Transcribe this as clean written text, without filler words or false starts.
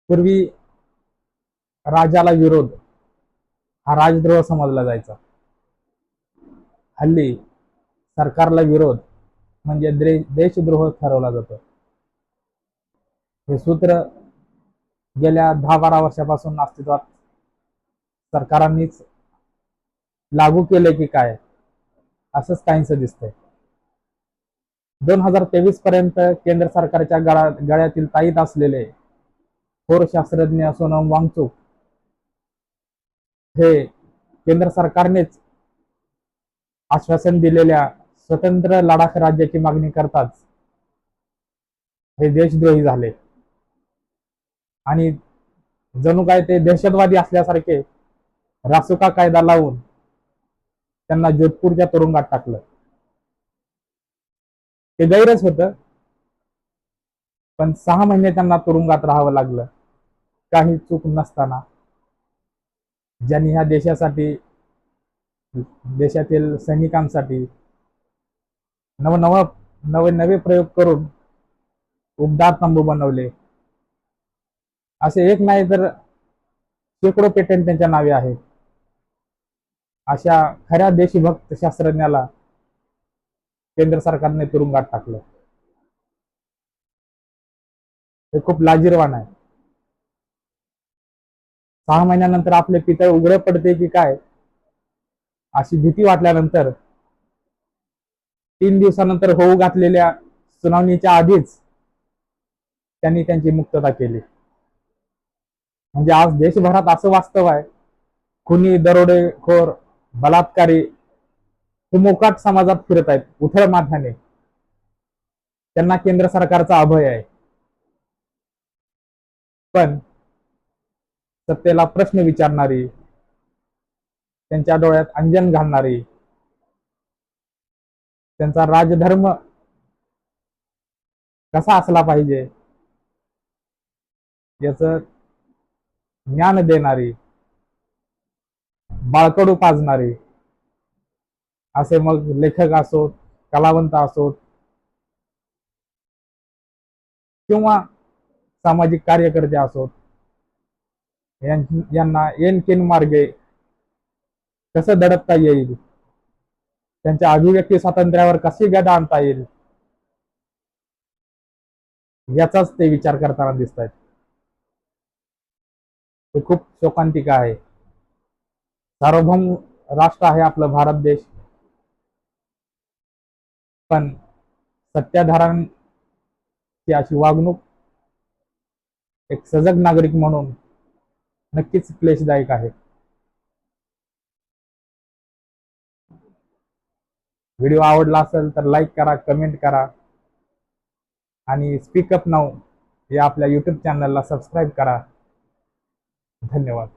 पूर्वी राजाला विरोध हा राजद्रोह समजला जायचा. हल्ली सरकारला विरोध म्हणजे देशद्रोह ठरवला जातो. हे सूत्र गेल्या 10-12 वर्षापासून अस्तित्वात सरकारांनीच लागू केले की काय असंच काहींचं दिसतंय. 2023 पर्यंत केंद्र सरकारच्या गळ्यातील ताईत असलेले थोर शास्त्रज्ञ सोनम वांगचुक हे केंद्र सरकारनेच आश्वासन दिलेल्या स्वतंत्र लडाख राज्याची मागणी करताच हे देशद्रोही झाले आणि जणू काय ते दहशतवादी असल्यासारखे रासुका कायदा लावून त्यांना जोधपूरच्या तुरुंगात टाकलं. ते गैरच होतं, पण 6 महिने त्यांना तुरुंगात राहावं लागलं काही चूक नसताना. ज्यांनी ह्या देशासाठी, देशातील सैनिकांसाठी नवे प्रयोग करून उबदार तंबू बनवले. असे एक नाही तर शेकडो पेटंट त्यांच्या नावे आहेत. अशा खऱ्या देशभक्त शास्त्रज्ञाला केंद्र सरकारने तुरुंगात टाकलं. हे खूप लाजिरवाण आहे. 6 महिन्यानंतर आपले पितळ उघडे पडते की काय अशी भीती वाटल्यानंतर 3 दिवसानंतर होऊ घातलेल्या सुनावणीच्या आधीच त्यांनी त्यांची मुक्तता केली. म्हणजे आज देशभरात असं वास्तव आहे, खुनी, दरोडेखोर, बलात्कारी हे मोकाट समाजात फिरत आहेत उथळ माथ्याने. त्यांना केंद्र सरकारचा अभय आहे. पण सत्तेला प्रश्न विचारणारी, त्यांच्या डोळ्यात अंजन घालणारी, त्यांचा राजधर्म कसा असला पाहिजे याचं ज्ञान देणारी, बाळकडू पाजणारी, असे मग लेखक असोत, कलावंत असोत किंवा सामाजिक कार्यकर्ते असोत, यांना येनकेन मार्गे कसं दडपता येईल, त्यांच्या अभिव्यक्ती स्वातंत्र्यावर कशी गदा आणता येईल याचाच ते विचार करताना दिसत आहेत. हे खूप शोकांतिक आहे. सार्वभौम राष्ट्र आहे आपलं भारत देश, पण सत्ताधाऱ्यांची अशी वागणूक एक सजग नागरिक म्हणून नक्कीच क्लेशदायक आहे. व्हिडिओ आवडला असेल तर लाईक करा, कमेंट करा आणि स्पीक अप नाऊ या आपल्या YouTube चॅनलला सबस्क्राईब करा. धन्यवाद.